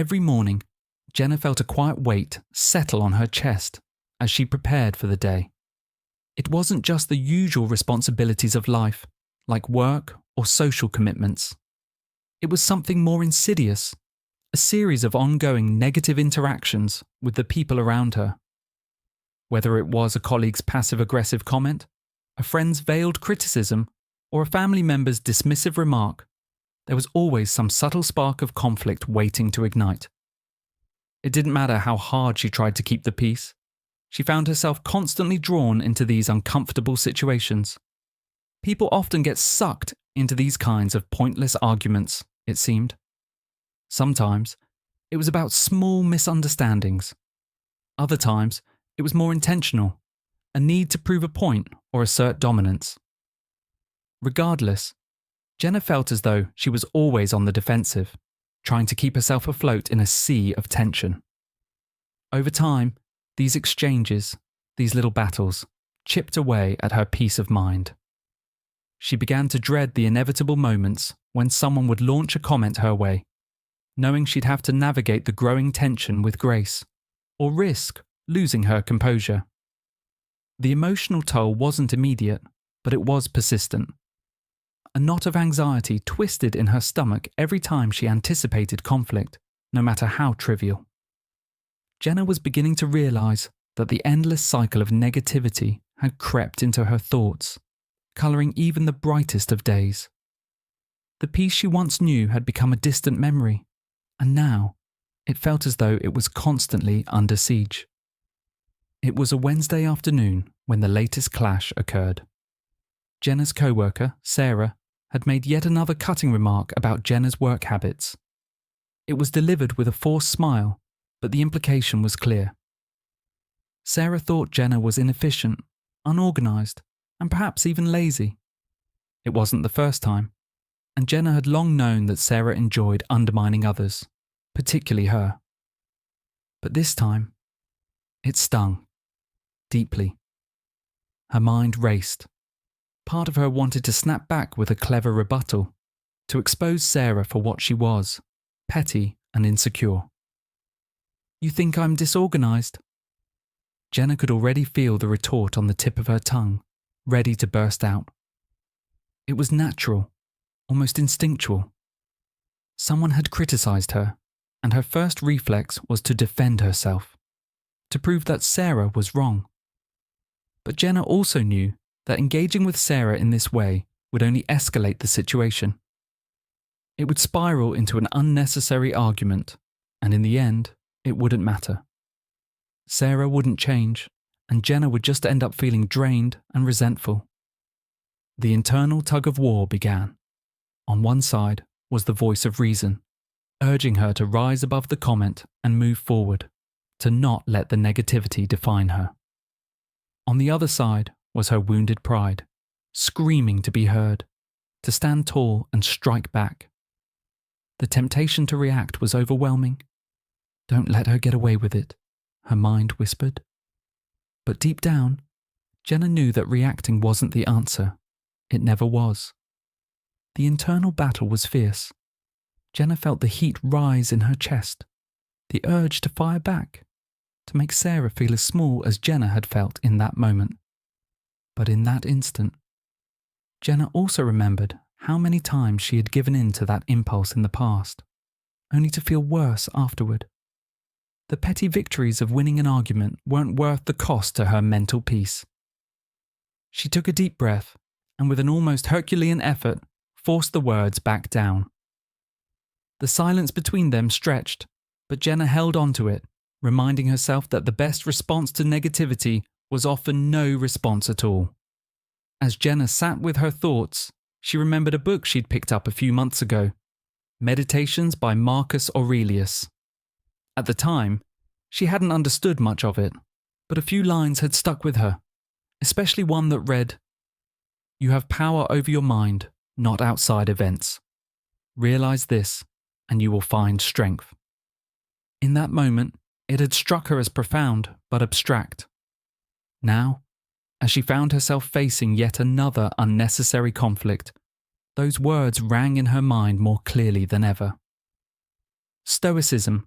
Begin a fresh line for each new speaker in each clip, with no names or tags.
Every morning, Jenna felt a quiet weight settle on her chest as she prepared for the day. It wasn't just the usual responsibilities of life, like work or social commitments. It was something more insidious, a series of ongoing negative interactions with the people around her. Whether it was a colleague's passive-aggressive comment, a friend's veiled criticism, or a family member's dismissive remark, there was always some subtle spark of conflict waiting to ignite. It didn't matter how hard she tried to keep the peace. She found herself constantly drawn into these uncomfortable situations. People often get sucked into these kinds of pointless arguments, it seemed. Sometimes, it was about small misunderstandings. Other times, it was more intentional, a need to prove a point or assert dominance. Regardless, Jenna felt as though she was always on the defensive, trying to keep herself afloat in a sea of tension. Over time, these exchanges, these little battles, chipped away at her peace of mind. She began to dread the inevitable moments when someone would launch a comment her way, knowing she'd have to navigate the growing tension with grace, or risk losing her composure. The emotional toll wasn't immediate, but it was persistent. A knot of anxiety twisted in her stomach every time she anticipated conflict, no matter how trivial. Jenna was beginning to realize that the endless cycle of negativity had crept into her thoughts, coloring even the brightest of days. The peace she once knew had become a distant memory, and now it felt as though it was constantly under siege. It was a Wednesday afternoon when the latest clash occurred. Jenna's co-worker, Sarah, had made yet another cutting remark about Jenna's work habits. It was delivered with a forced smile, but the implication was clear. Sarah thought Jenna was inefficient, unorganized, and perhaps even lazy. It wasn't the first time, and Jenna had long known that Sarah enjoyed undermining others, particularly her. But this time, it stung, deeply. Her mind raced. Part of her wanted to snap back with a clever rebuttal, to expose Sarah for what she was, petty and insecure. "You think I'm disorganized?" Jenna could already feel the retort on the tip of her tongue, ready to burst out. It was natural, almost instinctual. Someone had criticized her, and her first reflex was to defend herself, to prove that Sarah was wrong. But Jenna also knew that engaging with Sarah in this way would only escalate the situation. It would spiral into an unnecessary argument, and in the end, it wouldn't matter. Sarah wouldn't change, and Jenna would just end up feeling drained and resentful. The internal tug-of-war began. On one side was the voice of reason, urging her to rise above the comment and move forward, to not let the negativity define her. On the other side was her wounded pride, screaming to be heard, to stand tall and strike back. The temptation to react was overwhelming. "Don't let her get away with it," her mind whispered. But deep down, Jenna knew that reacting wasn't the answer. It never was. The internal battle was fierce. Jenna felt the heat rise in her chest, the urge to fire back, to make Sarah feel as small as Jenna had felt in that moment. But in that instant, Jenna also remembered how many times she had given in to that impulse in the past, only to feel worse afterward. The petty victories of winning an argument weren't worth the cost to her mental peace. She took a deep breath and with an almost Herculean effort, forced the words back down. The silence between them stretched, but Jenna held on to it, reminding herself that the best response to negativity was often no response at all. As Jenna sat with her thoughts, she remembered a book she'd picked up a few months ago, Meditations by Marcus Aurelius. At the time, she hadn't understood much of it, but a few lines had stuck with her, especially one that read, "You have power over your mind, not outside events. Realize this, and you will find strength." In that moment, it had struck her as profound but abstract. Now, as she found herself facing yet another unnecessary conflict, those words rang in her mind more clearly than ever. Stoicism,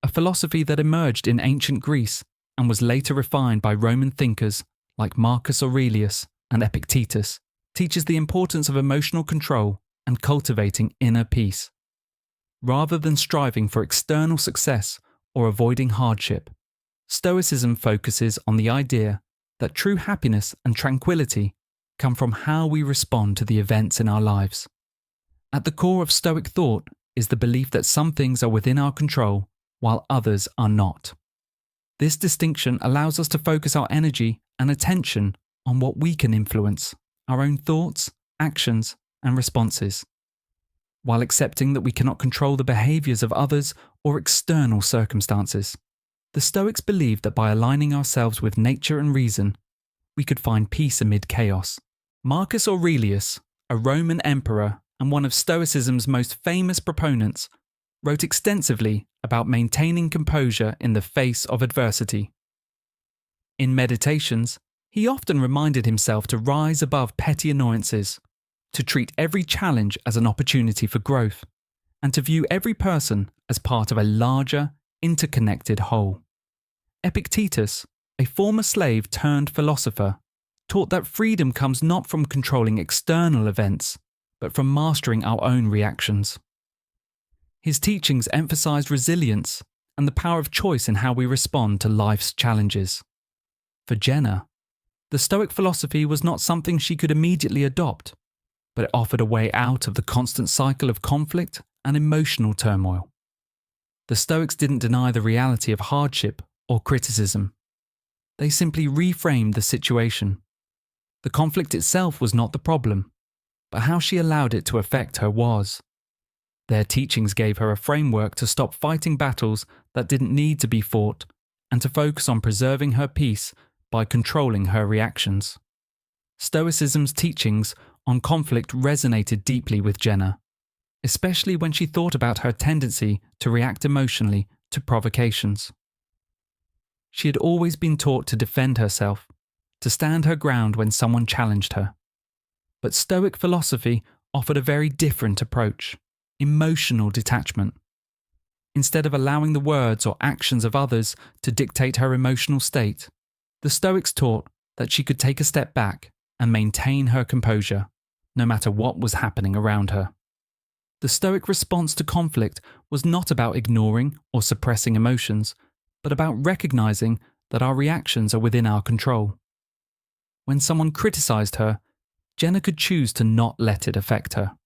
a philosophy that emerged in ancient Greece and was later refined by Roman thinkers like Marcus Aurelius and Epictetus, teaches the importance of emotional control and cultivating inner peace. Rather than striving for external success or avoiding hardship, Stoicism focuses on the idea that true happiness and tranquility come from how we respond to the events in our lives. At the core of Stoic thought is the belief that some things are within our control while others are not. This distinction allows us to focus our energy and attention on what we can influence, our own thoughts, actions, and responses, while accepting that we cannot control the behaviors of others or external circumstances. The Stoics believed that by aligning ourselves with nature and reason, we could find peace amid chaos. Marcus Aurelius, a Roman emperor and one of Stoicism's most famous proponents, wrote extensively about maintaining composure in the face of adversity. In meditations, he often reminded himself to rise above petty annoyances, to treat every challenge as an opportunity for growth, and to view every person as part of a larger, interconnected whole. Epictetus, a former slave turned philosopher, taught that freedom comes not from controlling external events, but from mastering our own reactions. His teachings emphasized resilience and the power of choice in how we respond to life's challenges. For Jenna, the Stoic philosophy was not something she could immediately adopt, but it offered a way out of the constant cycle of conflict and emotional turmoil. The Stoics didn't deny the reality of hardship or criticism. They simply reframed the situation. The conflict itself was not the problem, but how she allowed it to affect her was. Their teachings gave her a framework to stop fighting battles that didn't need to be fought and to focus on preserving her peace by controlling her reactions. Stoicism's teachings on conflict resonated deeply with Jenna, especially when she thought about her tendency to react emotionally to provocations. She had always been taught to defend herself, to stand her ground when someone challenged her. But Stoic philosophy offered a very different approach: emotional detachment. Instead of allowing the words or actions of others to dictate her emotional state, the Stoics taught that she could take a step back and maintain her composure, no matter what was happening around her. The Stoic response to conflict was not about ignoring or suppressing emotions, but about recognizing that our reactions are within our control. When someone criticized her, Jenna could choose to not let it affect her.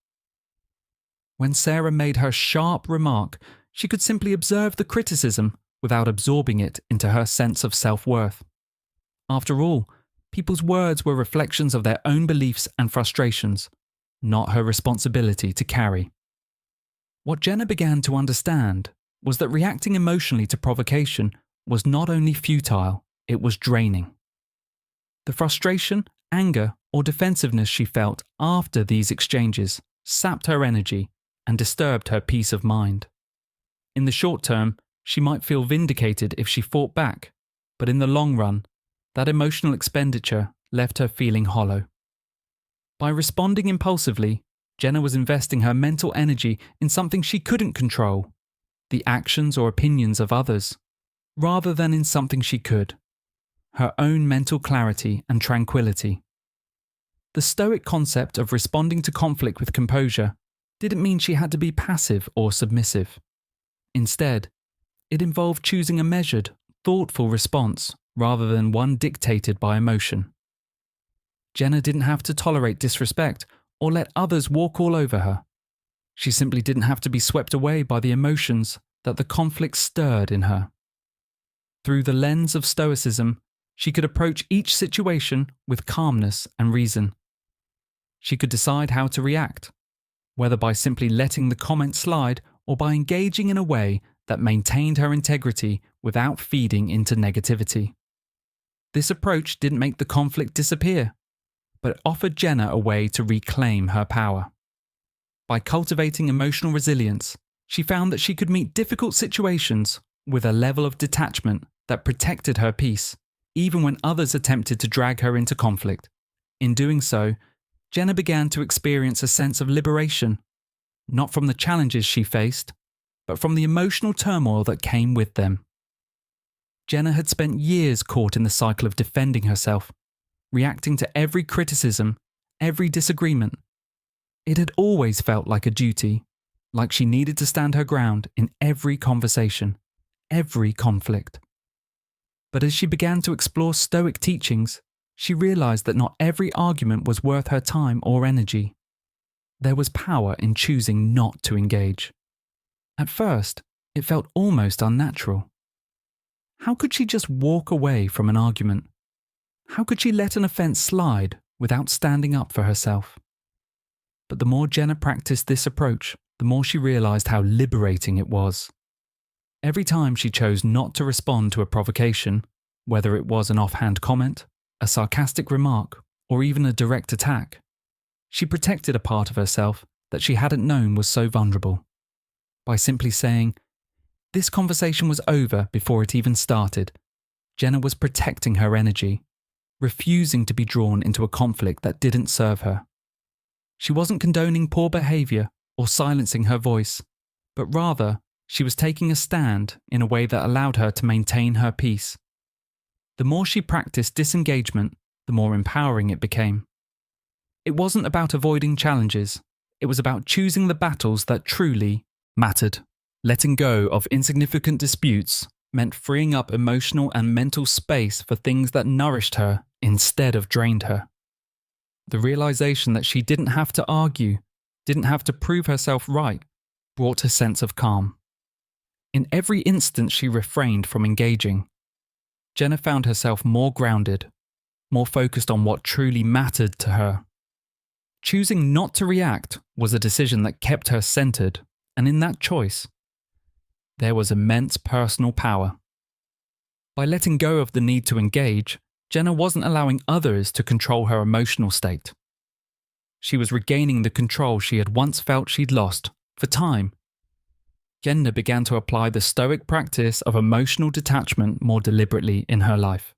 When Sarah made her sharp remark, she could simply observe the criticism without absorbing it into her sense of self-worth. After all, people's words were reflections of their own beliefs and frustrations, not her responsibility to carry. What Jenna began to understand was that reacting emotionally to provocation was not only futile, it was draining. The frustration, anger, or defensiveness she felt after these exchanges sapped her energy and disturbed her peace of mind. In the short term, she might feel vindicated if she fought back, but in the long run, that emotional expenditure left her feeling hollow. By responding impulsively, Jenna was investing her mental energy in something she couldn't control, the actions or opinions of others, rather than in something she could, her own mental clarity and tranquility. The Stoic concept of responding to conflict with composure didn't mean she had to be passive or submissive. Instead, it involved choosing a measured, thoughtful response rather than one dictated by emotion. Jenna didn't have to tolerate disrespect or let others walk all over her. She simply didn't have to be swept away by the emotions that the conflict stirred in her. Through the lens of Stoicism, she could approach each situation with calmness and reason. She could decide how to react, whether by simply letting the comment slide or by engaging in a way that maintained her integrity without feeding into negativity. This approach didn't make the conflict disappear, but offered Jenna a way to reclaim her power. By cultivating emotional resilience, she found that she could meet difficult situations with a level of detachment that protected her peace, even when others attempted to drag her into conflict. In doing so, Jenna began to experience a sense of liberation, not from the challenges she faced, but from the emotional turmoil that came with them. Jenna had spent years caught in the cycle of defending herself, reacting to every criticism, every disagreement. It had always felt like a duty, like she needed to stand her ground in every conversation, every conflict. But as she began to explore Stoic teachings, she realized that not every argument was worth her time or energy. There was power in choosing not to engage. At first, it felt almost unnatural. How could she just walk away from an argument? How could she let an offense slide without standing up for herself? But the more Jenna practiced this approach, the more she realized how liberating it was. Every time she chose not to respond to a provocation, whether it was an offhand comment, a sarcastic remark, or even a direct attack, she protected a part of herself that she hadn't known was so vulnerable. By simply saying, "This conversation was over before it even started," Jenna was protecting her energy, refusing to be drawn into a conflict that didn't serve her. She wasn't condoning poor behavior or silencing her voice, but rather, she was taking a stand in a way that allowed her to maintain her peace. The more she practiced disengagement, the more empowering it became. It wasn't about avoiding challenges, it was about choosing the battles that truly mattered. Letting go of insignificant disputes meant freeing up emotional and mental space for things that nourished her instead of drained her. The realization that she didn't have to argue, didn't have to prove herself right, brought a sense of calm. In every instance she refrained from engaging, Jenna found herself more grounded, more focused on what truly mattered to her. Choosing not to react was a decision that kept her centered, and in that choice, there was immense personal power. By letting go of the need to engage, Jenna wasn't allowing others to control her emotional state. She was regaining the control she had once felt she'd lost, for time. Jenna began to apply the Stoic practice of emotional detachment more deliberately in her life.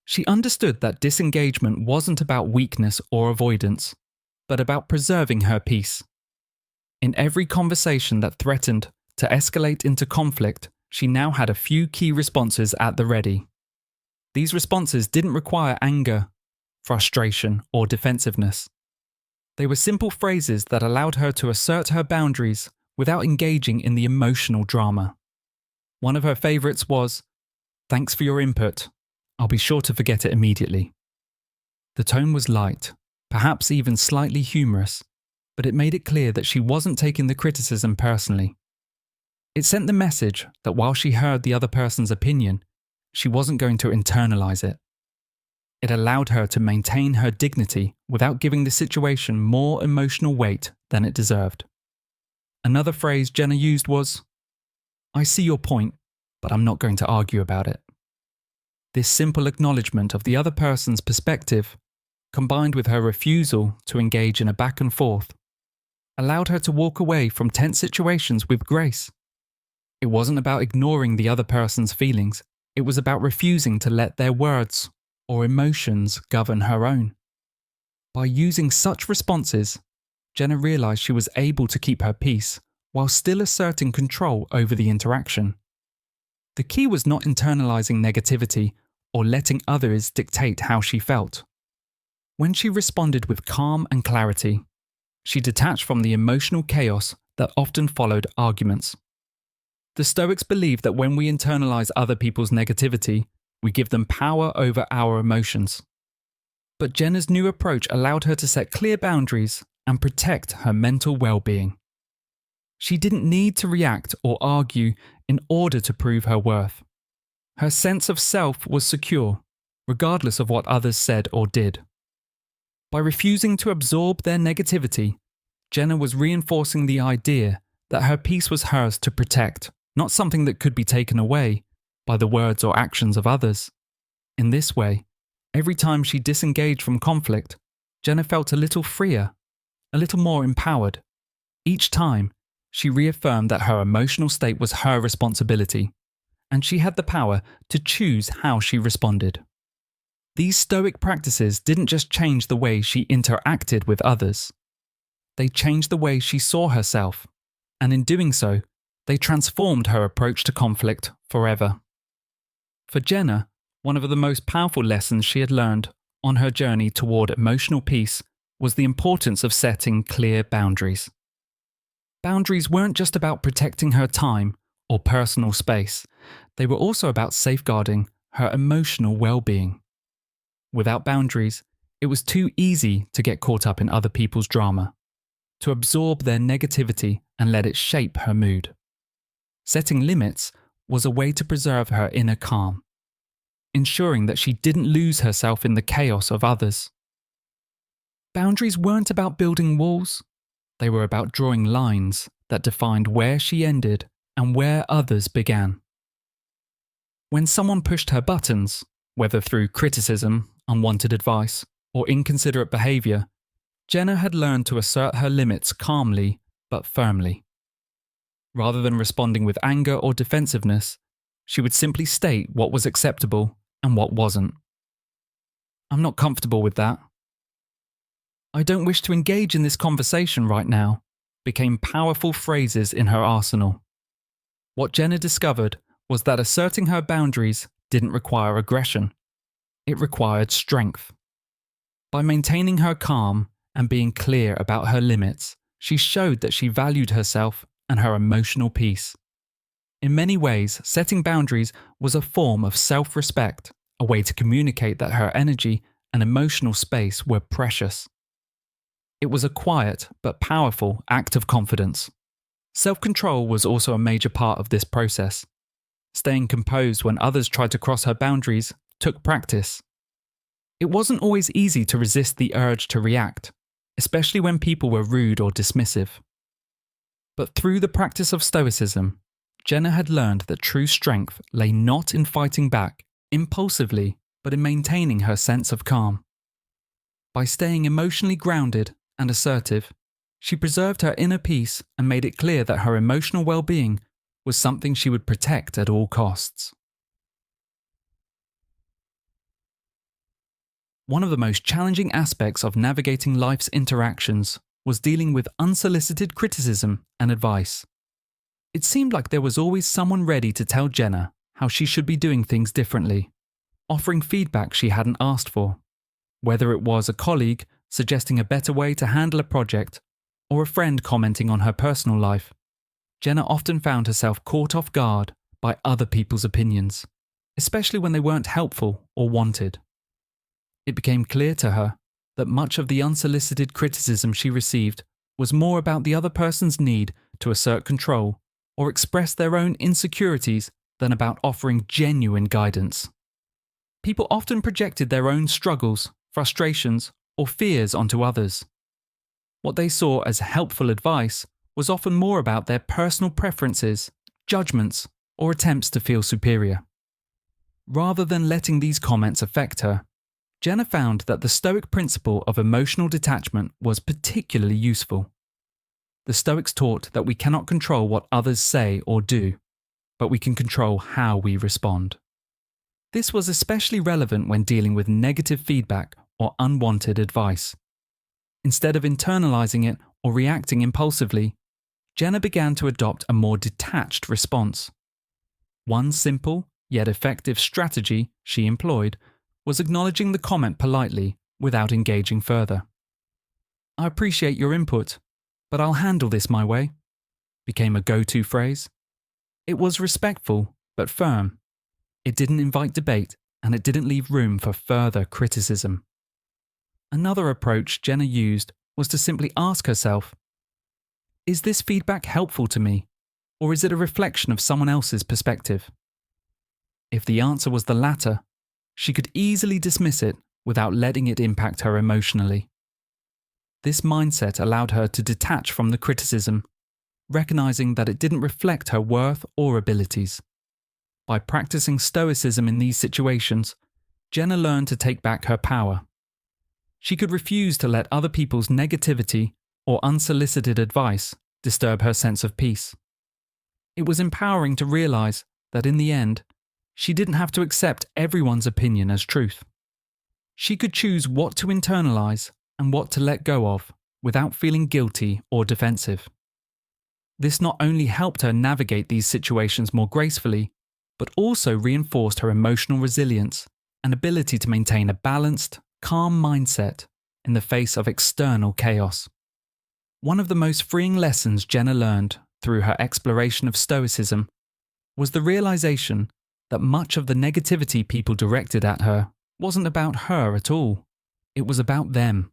She understood that disengagement wasn't about weakness or avoidance, but about preserving her peace. In every conversation that threatened to escalate into conflict, she now had a few key responses at the ready. These responses didn't require anger, frustration, or defensiveness. They were simple phrases that allowed her to assert her boundaries without engaging in the emotional drama. One of her favorites was, "Thanks for your input. I'll be sure to forget it immediately." The tone was light, perhaps even slightly humorous, but it made it clear that she wasn't taking the criticism personally. It sent the message that while she heard the other person's opinion, she wasn't going to internalize it. It allowed her to maintain her dignity without giving the situation more emotional weight than it deserved. Another phrase Jenna used was, "I see your point, but I'm not going to argue about it." This simple acknowledgement of the other person's perspective, combined with her refusal to engage in a back and forth, allowed her to walk away from tense situations with grace. It wasn't about ignoring the other person's feelings, it was about refusing to let their words or emotions govern her own. By using such responses, Jenna realized she was able to keep her peace while still asserting control over the interaction. The key was not internalizing negativity or letting others dictate how she felt. When she responded with calm and clarity, she detached from the emotional chaos that often followed arguments. The Stoics believed that when we internalize other people's negativity, we give them power over our emotions. But Jenna's new approach allowed her to set clear boundaries and protect her mental well-being. She didn't need to react or argue in order to prove her worth. Her sense of self was secure, regardless of what others said or did. By refusing to absorb their negativity, Jenna was reinforcing the idea that her peace was hers to protect, not something that could be taken away by the words or actions of others. In this way, every time she disengaged from conflict, Jenna felt a little freer, a little more empowered. Each time, she reaffirmed that her emotional state was her responsibility, and she had the power to choose how she responded. These Stoic practices didn't just change the way she interacted with others. They changed the way she saw herself, and in doing so, they transformed her approach to conflict forever. For Jenna, one of the most powerful lessons she had learned on her journey toward emotional peace was the importance of setting clear boundaries. Boundaries weren't just about protecting her time or personal space, they were also about safeguarding her emotional well-being. Without boundaries, it was too easy to get caught up in other people's drama, to absorb their negativity and let it shape her mood. Setting limits was a way to preserve her inner calm, ensuring that she didn't lose herself in the chaos of others. Boundaries weren't about building walls, they were about drawing lines that defined where she ended and where others began. When someone pushed her buttons, whether through criticism, unwanted advice, or inconsiderate behaviour, Jenna had learned to assert her limits calmly but firmly. Rather than responding with anger or defensiveness, she would simply state what was acceptable and what wasn't. "I'm not comfortable with that." "I don't wish to engage in this conversation right now," became powerful phrases in her arsenal. What Jenna discovered was that asserting her boundaries didn't require aggression. It required strength. By maintaining her calm and being clear about her limits, she showed that she valued herself and her emotional peace. In many ways, setting boundaries was a form of self-respect, a way to communicate that her energy and emotional space were precious. It was a quiet but powerful act of confidence. Self-control was also a major part of this process. Staying composed when others tried to cross her boundaries took practice. It wasn't always easy to resist the urge to react, especially when people were rude or dismissive. But through the practice of Stoicism, Jenna had learned that true strength lay not in fighting back impulsively, but in maintaining her sense of calm. By staying emotionally grounded and assertive, she preserved her inner peace and made it clear that her emotional well-being was something she would protect at all costs. One of the most challenging aspects of navigating life's interactions was dealing with unsolicited criticism and advice. It seemed like there was always someone ready to tell Jenna how she should be doing things differently, offering feedback she hadn't asked for. Whether it was a colleague suggesting a better way to handle a project, or a friend commenting on her personal life, Jenna often found herself caught off guard by other people's opinions, especially when they weren't helpful or wanted. It became clear to her that much of the unsolicited criticism she received was more about the other person's need to assert control or express their own insecurities than about offering genuine guidance. People often projected their own struggles, frustrations, or fears onto others. What they saw as helpful advice was often more about their personal preferences, judgments, or attempts to feel superior. Rather than letting these comments affect her, Jenna found that the Stoic principle of emotional detachment was particularly useful. The Stoics taught that we cannot control what others say or do, but we can control how we respond. This was especially relevant when dealing with negative feedback or unwanted advice. Instead of internalizing it or reacting impulsively, Jenna began to adopt a more detached response. One simple yet effective strategy she employed was acknowledging the comment politely without engaging further. "I appreciate your input, but I'll handle this my way," became a go-to phrase. It was respectful but firm. It didn't invite debate, and it didn't leave room for further criticism. Another approach Jenna used was to simply ask herself, "Is this feedback helpful to me, or is it a reflection of someone else's perspective?" If the answer was the latter, she could easily dismiss it without letting it impact her emotionally. This mindset allowed her to detach from the criticism, recognizing that it didn't reflect her worth or abilities. By practicing Stoicism in these situations, Jenna learned to take back her power. She could refuse to let other people's negativity or unsolicited advice disturb her sense of peace. It was empowering to realize that in the end, she didn't have to accept everyone's opinion as truth. She could choose what to internalize and what to let go of without feeling guilty or defensive. This not only helped her navigate these situations more gracefully, but also reinforced her emotional resilience and ability to maintain a balanced, calm mindset in the face of external chaos. One of the most freeing lessons Jenna learned through her exploration of Stoicism was the realization that much of the negativity people directed at her wasn't about her at all. It was about them.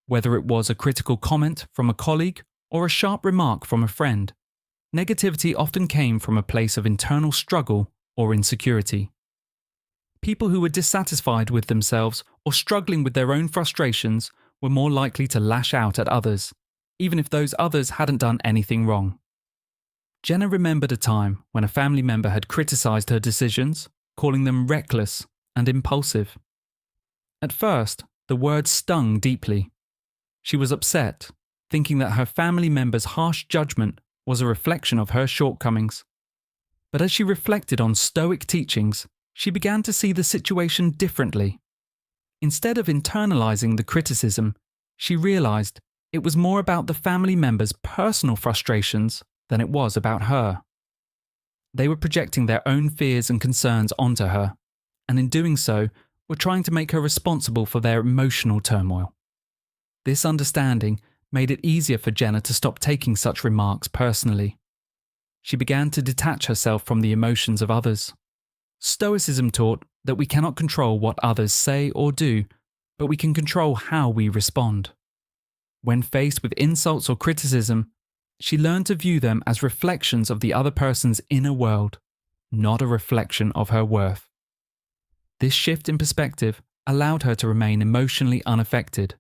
Whether it was a critical comment from a colleague or a sharp remark from a friend, negativity often came from a place of internal struggle or insecurity. People who were dissatisfied with themselves or struggling with their own frustrations were more likely to lash out at others, even if those others hadn't done anything wrong. Jenna remembered a time when a family member had criticized her decisions, calling them reckless and impulsive. At first, the words stung deeply. She was upset, thinking that her family member's harsh judgment was a reflection of her shortcomings. But as she reflected on Stoic teachings, she began to see the situation differently. Instead of internalizing the criticism, she realized it was more about the family member's personal frustrations than it was about her. They were projecting their own fears and concerns onto her, and in doing so, were trying to make her responsible for their emotional turmoil. This understanding made it easier for Jenna to stop taking such remarks personally. She began to detach herself from the emotions of others. Stoicism taught that we cannot control what others say or do, but we can control how we respond. When faced with insults or criticism, she learned to view them as reflections of the other person's inner world, not a reflection of her worth. This shift in perspective allowed her to remain emotionally unaffected,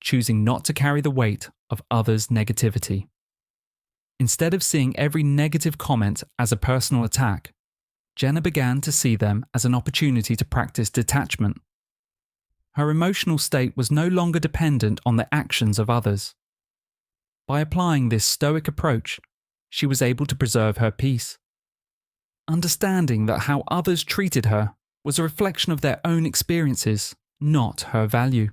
choosing not to carry the weight of others' negativity. Instead of seeing every negative comment as a personal attack, Jenna began to see them as an opportunity to practice detachment. Her emotional state was no longer dependent on the actions of others. By applying this Stoic approach, she was able to preserve her peace, understanding that how others treated her was a reflection of their own experiences, not her value.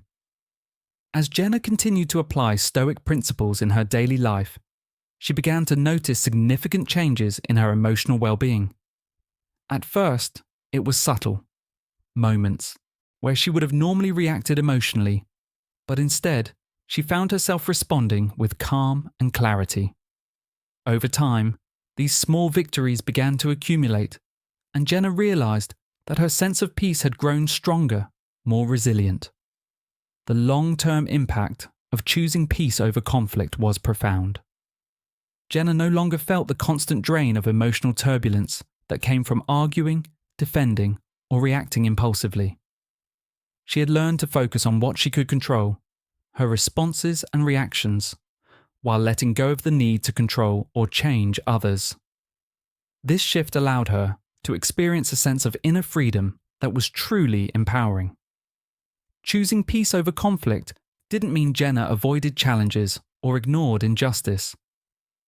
As Jenna continued to apply Stoic principles in her daily life, she began to notice significant changes in her emotional well-being. At first, it was subtle, moments where she would have normally reacted emotionally, but instead, she found herself responding with calm and clarity. Over time, these small victories began to accumulate, and Jenna realized that her sense of peace had grown stronger, more resilient. The long-term impact of choosing peace over conflict was profound. Jenna no longer felt the constant drain of emotional turbulence that came from arguing, defending, or reacting impulsively. She had learned to focus on what she could control, her responses and reactions, while letting go of the need to control or change others. This shift allowed her to experience a sense of inner freedom that was truly empowering. Choosing peace over conflict didn't mean Jenna avoided challenges or ignored injustice.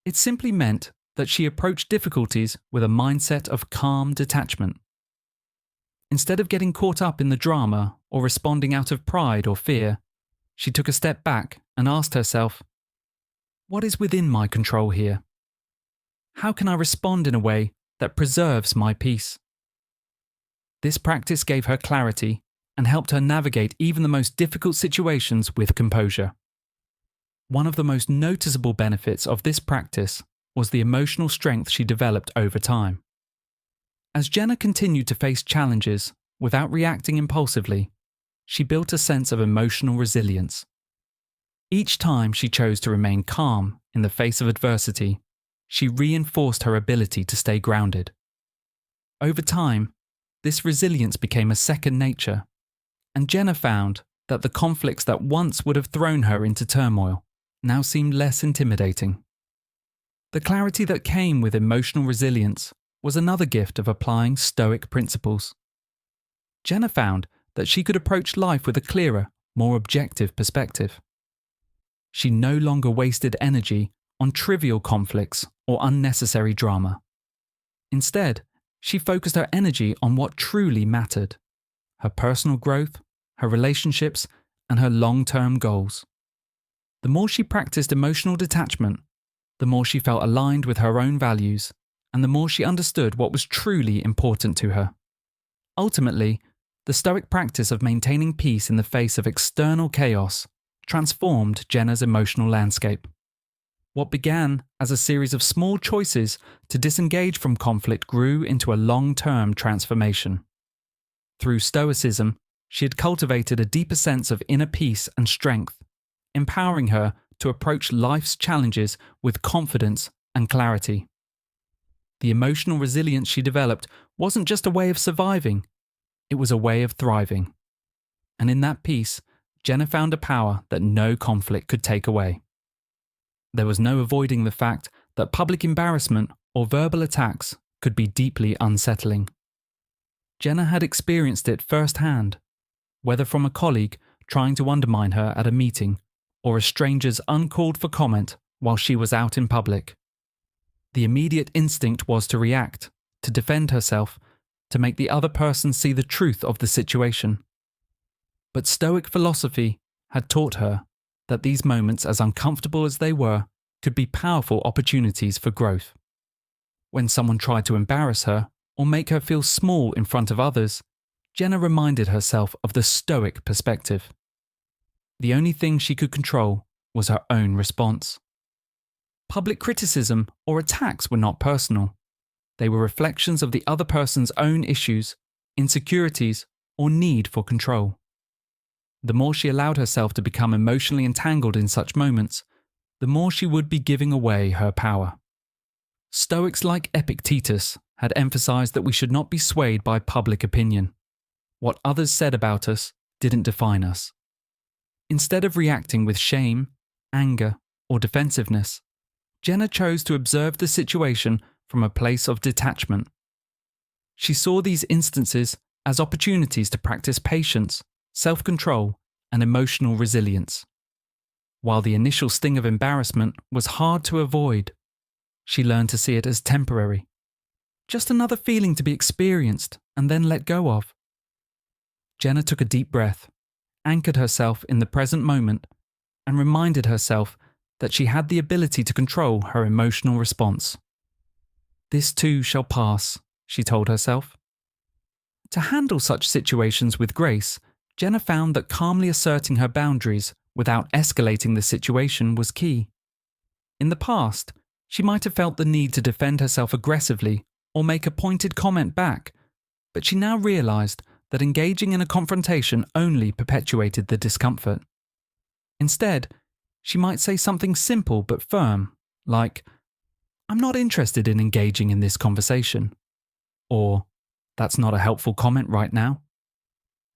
It simply meant that she approached difficulties with a mindset of calm detachment. Instead of getting caught up in the drama or responding out of pride or fear, she took a step back and asked herself, "What is within my control here? How can I respond in a way that preserves my peace?" This practice gave her clarity and helped her navigate even the most difficult situations with composure. One of the most noticeable benefits of this practice was the emotional strength she developed over time. As Jenna continued to face challenges without reacting impulsively, she built a sense of emotional resilience. Each time she chose to remain calm in the face of adversity, she reinforced her ability to stay grounded. Over time, this resilience became a second nature, and Jenna found that the conflicts that once would have thrown her into turmoil now seemed less intimidating. The clarity that came with emotional resilience was another gift of applying Stoic principles. Jenna found that she could approach life with a clearer, more objective perspective. She no longer wasted energy on trivial conflicts or unnecessary drama. Instead, she focused her energy on what truly mattered: her personal growth, her relationships, and her long-term goals. The more she practiced emotional detachment, the more she felt aligned with her own values, and the more she understood what was truly important to her. Ultimately, the Stoic practice of maintaining peace in the face of external chaos transformed Jenna's emotional landscape. What began as a series of small choices to disengage from conflict grew into a long-term transformation. Through Stoicism, she had cultivated a deeper sense of inner peace and strength, empowering her to approach life's challenges with confidence and clarity. The emotional resilience she developed wasn't just a way of surviving, it was a way of thriving. And in that peace, Jenna found a power that no conflict could take away. There was no avoiding the fact that public embarrassment or verbal attacks could be deeply unsettling. Jenna had experienced it firsthand, whether from a colleague trying to undermine her at a meeting or a stranger's uncalled-for comment while she was out in public. The immediate instinct was to react, to defend herself, to make the other person see the truth of the situation. But Stoic philosophy had taught her that these moments, as uncomfortable as they were, could be powerful opportunities for growth. When someone tried to embarrass her or make her feel small in front of others, Jenna reminded herself of the Stoic perspective. The only thing she could control was her own response. Public criticism or attacks were not personal. They were reflections of the other person's own issues, insecurities, or need for control. The more she allowed herself to become emotionally entangled in such moments, the more she would be giving away her power. Stoics like Epictetus had emphasized that we should not be swayed by public opinion. What others said about us didn't define us. Instead of reacting with shame, anger, or defensiveness, Jenna chose to observe the situation from a place of detachment. She saw these instances as opportunities to practice patience, self-control, and emotional resilience. While the initial sting of embarrassment was hard to avoid, she learned to see it as temporary. Just another feeling to be experienced and then let go of. Jenna took a deep breath, anchored herself in the present moment, and reminded herself that she had the ability to control her emotional response. This too shall pass, she told herself. To handle such situations with grace, Jenna found that calmly asserting her boundaries without escalating the situation was key. In the past, she might have felt the need to defend herself aggressively or make a pointed comment back, but she now realized that engaging in a confrontation only perpetuated the discomfort. Instead, she might say something simple but firm, like, "I'm not interested in engaging in this conversation," or "That's not a helpful comment right now."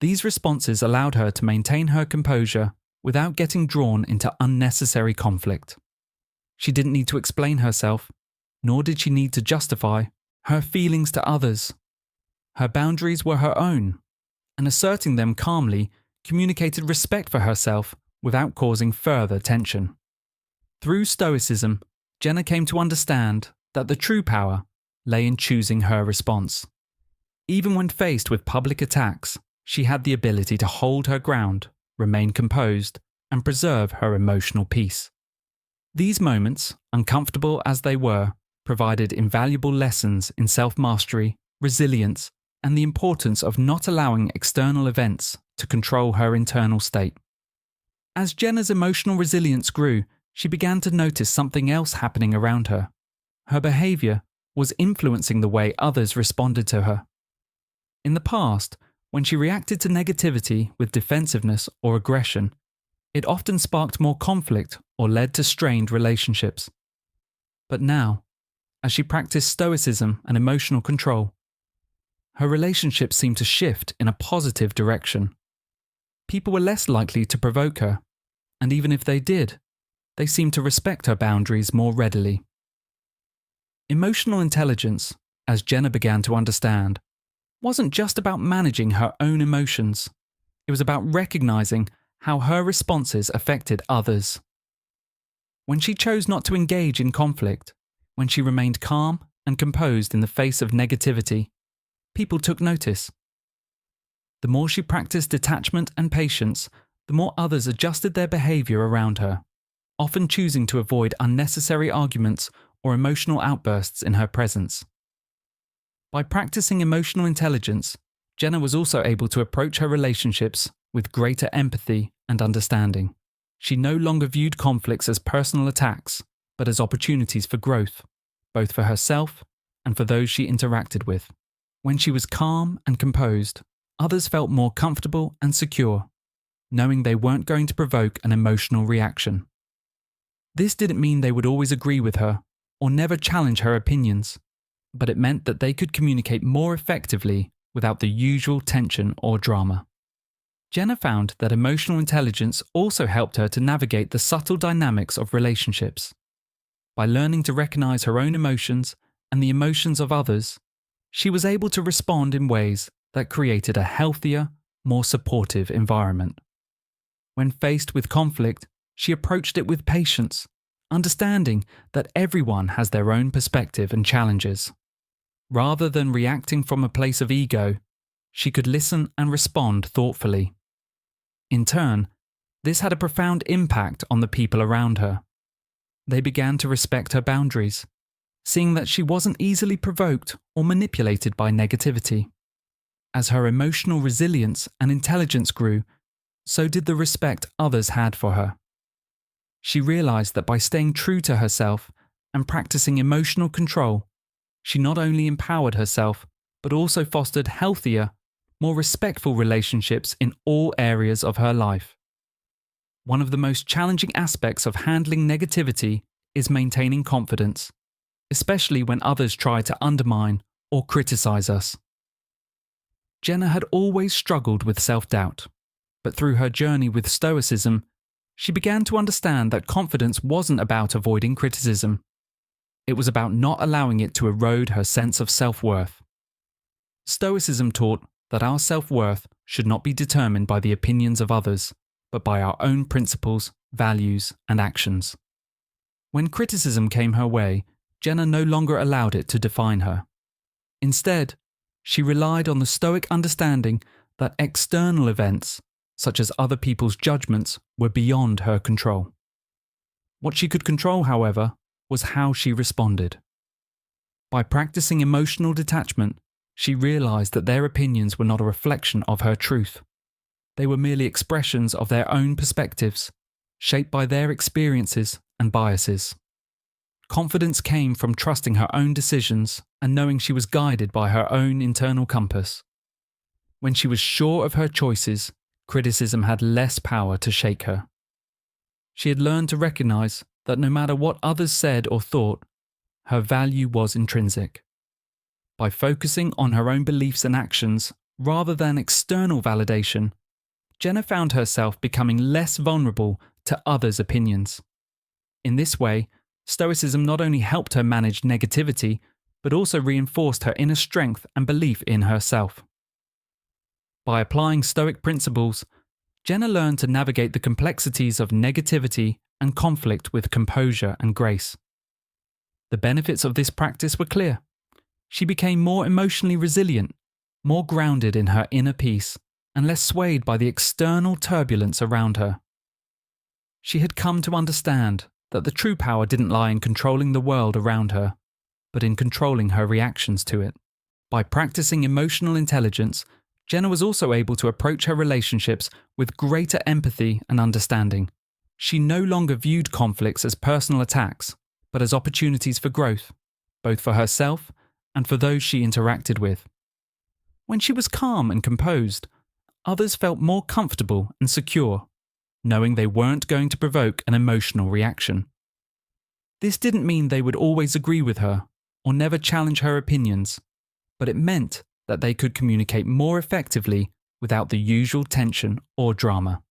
These responses allowed her to maintain her composure without getting drawn into unnecessary conflict. She didn't need to explain herself, nor did she need to justify her feelings to others. Her boundaries were her own, and asserting them calmly communicated respect for herself without causing further tension. Through Stoicism, Jenna came to understand that the true power lay in choosing her response. Even when faced with public attacks, she had the ability to hold her ground, remain composed, and preserve her emotional peace. These moments, uncomfortable as they were, provided invaluable lessons in self-mastery, resilience, and the importance of not allowing external events to control her internal state. As Jenna's emotional resilience grew, she began to notice something else happening around her. Her behavior was influencing the way others responded to her. In the past, when she reacted to negativity with defensiveness or aggression, it often sparked more conflict or led to strained relationships. But now, as she practiced stoicism and emotional control, her relationships seemed to shift in a positive direction. People were less likely to provoke her, and even if they did, they seemed to respect her boundaries more readily. Emotional intelligence, as Jenna began to understand, wasn't just about managing her own emotions. It was about recognizing how her responses affected others. When she chose not to engage in conflict, when she remained calm and composed in the face of negativity, people took notice. The more she practiced detachment and patience, the more others adjusted their behavior around her, often choosing to avoid unnecessary arguments or emotional outbursts in her presence. By practicing emotional intelligence, Jenna was also able to approach her relationships with greater empathy and understanding. She no longer viewed conflicts as personal attacks, but as opportunities for growth, both for herself and for those she interacted with. When she was calm and composed, others felt more comfortable and secure, knowing they weren't going to provoke an emotional reaction. This didn't mean they would always agree with her or never challenge her opinions, but it meant that they could communicate more effectively without the usual tension or drama. Jenna found that emotional intelligence also helped her to navigate the subtle dynamics of relationships. By learning to recognize her own emotions and the emotions of others, she was able to respond in ways that created a healthier, more supportive environment. When faced with conflict, she approached it with patience, understanding that everyone has their own perspective and challenges. Rather than reacting from a place of ego, she could listen and respond thoughtfully. In turn, this had a profound impact on the people around her. They began to respect her boundaries, seeing that she wasn't easily provoked or manipulated by negativity. As her emotional resilience and intelligence grew, so did the respect others had for her. She realized that by staying true to herself and practicing emotional control, she not only empowered herself, but also fostered healthier, more respectful relationships in all areas of her life. One of the most challenging aspects of handling negativity is maintaining confidence, especially when others try to undermine or criticize us. Jenna had always struggled with self-doubt, but through her journey with Stoicism, she began to understand that confidence wasn't about avoiding criticism. It was about not allowing it to erode her sense of self-worth. Stoicism taught that our self-worth should not be determined by the opinions of others, but by our own principles, values, and actions. When criticism came her way, Jenna no longer allowed it to define her. Instead, she relied on the Stoic understanding that external events, such as other people's judgments, were beyond her control. What she could control, however, was how she responded. By practicing emotional detachment, she realized that their opinions were not a reflection of her truth. They were merely expressions of their own perspectives, shaped by their experiences and biases. Confidence came from trusting her own decisions and knowing she was guided by her own internal compass. When she was sure of her choices, criticism had less power to shake her. She had learned to recognize that no matter what others said or thought, her value was intrinsic. By focusing on her own beliefs and actions rather than external validation, Jenna found herself becoming less vulnerable to others' opinions. In this way, Stoicism not only helped her manage negativity, but also reinforced her inner strength and belief in herself. By applying Stoic principles, Jenna learned to navigate the complexities of negativity and conflict with composure and grace. The benefits of this practice were clear. She became more emotionally resilient, more grounded in her inner peace, and less swayed by the external turbulence around her. She had come to understand that the true power didn't lie in controlling the world around her, but in controlling her reactions to it. By practicing emotional intelligence, Jenna was also able to approach her relationships with greater empathy and understanding. She no longer viewed conflicts as personal attacks, but as opportunities for growth, both for herself and for those she interacted with. When she was calm and composed, others felt more comfortable and secure, knowing they weren't going to provoke an emotional reaction. This didn't mean they would always agree with her or never challenge her opinions, but it meant that they could communicate more effectively without the usual tension or drama.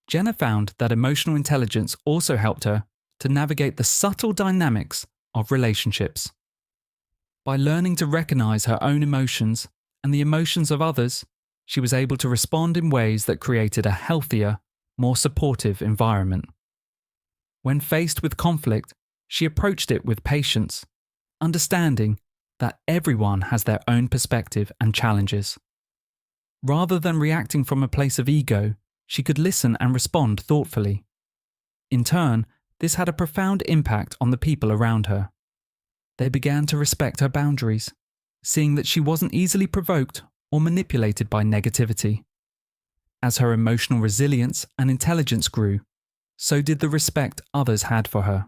Jenna found that emotional intelligence also helped her to navigate the subtle dynamics of relationships. By learning to recognize her own emotions and the emotions of others, she was able to respond in ways that created a healthier, more supportive environment. When faced with conflict, she approached it with patience, understanding that everyone has their own perspective and challenges. Rather than reacting from a place of ego, she could listen and respond thoughtfully. In turn, this had a profound impact on the people around her. They began to respect her boundaries, seeing that she wasn't easily provoked or manipulated by negativity. As her emotional resilience and intelligence grew, so did the respect others had for her.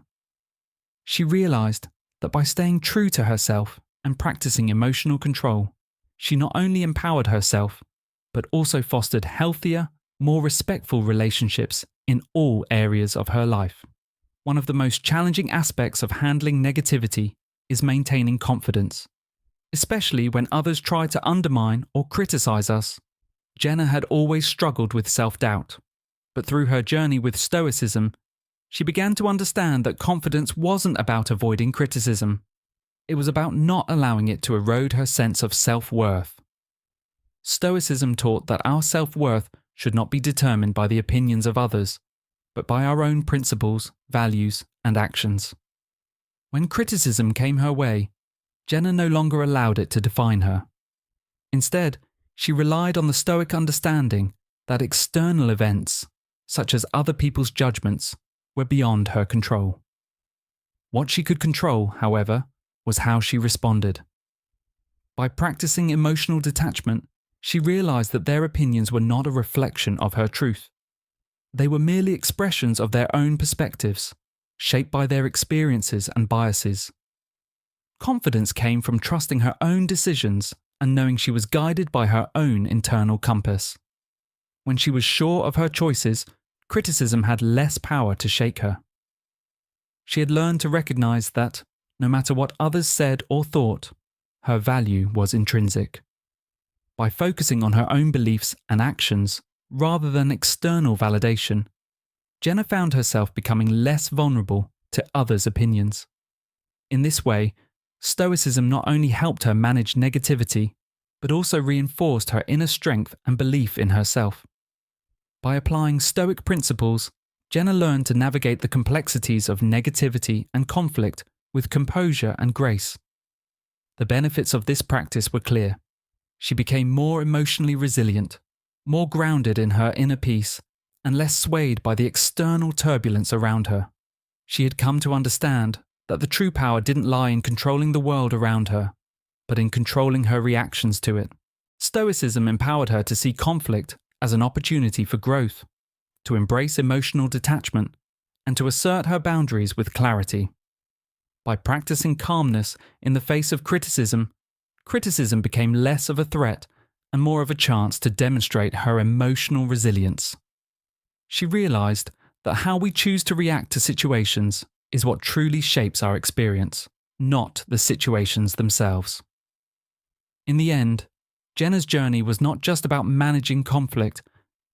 She realized that by staying true to herself and practicing emotional control, she not only empowered herself, but also fostered healthier, more respectful relationships in all areas of her life. One of the most challenging aspects of handling negativity is maintaining confidence, especially when others try to undermine or criticize us. Jenna had always struggled with self-doubt, but through her journey with Stoicism, she began to understand that confidence wasn't about avoiding criticism. It was about not allowing it to erode her sense of self-worth. Stoicism taught that our self-worth should not be determined by the opinions of others, but by our own principles, values, and actions. When criticism came her way, Jenna no longer allowed it to define her. Instead, she relied on the Stoic understanding that external events, such as other people's judgments, were beyond her control. What she could control, however, was how she responded. By practicing emotional detachment, she realized that their opinions were not a reflection of her truth. They were merely expressions of their own perspectives, shaped by their experiences and biases. Confidence came from trusting her own decisions and knowing she was guided by her own internal compass. When she was sure of her choices, criticism had less power to shake her. She had learned to recognize that, no matter what others said or thought, her value was intrinsic. By focusing on her own beliefs and actions, rather than external validation, Jenna found herself becoming less vulnerable to others' opinions. In this way, Stoicism not only helped her manage negativity, but also reinforced her inner strength and belief in herself. By applying Stoic principles, Jenna learned to navigate the complexities of negativity and conflict with composure and grace. The benefits of this practice were clear. She became more emotionally resilient, more grounded in her inner peace, and less swayed by the external turbulence around her. She had come to understand that the true power didn't lie in controlling the world around her, but in controlling her reactions to it. Stoicism empowered her to see conflict as an opportunity for growth, to embrace emotional detachment, and to assert her boundaries with clarity. By practicing calmness in the face of criticism, criticism became less of a threat and more of a chance to demonstrate her emotional resilience. She realized that how we choose to react to situations is what truly shapes our experience, not the situations themselves. In the end, Jenna's journey was not just about managing conflict,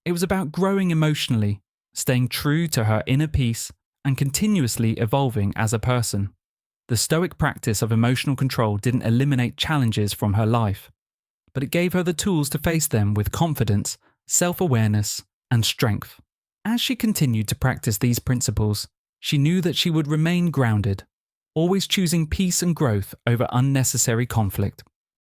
it was about growing emotionally, staying true to her inner peace, and continuously evolving as a person. The Stoic practice of emotional control didn't eliminate challenges from her life, but it gave her the tools to face them with confidence, self-awareness, and strength. As she continued to practice these principles, she knew that she would remain grounded, always choosing peace and growth over unnecessary conflict.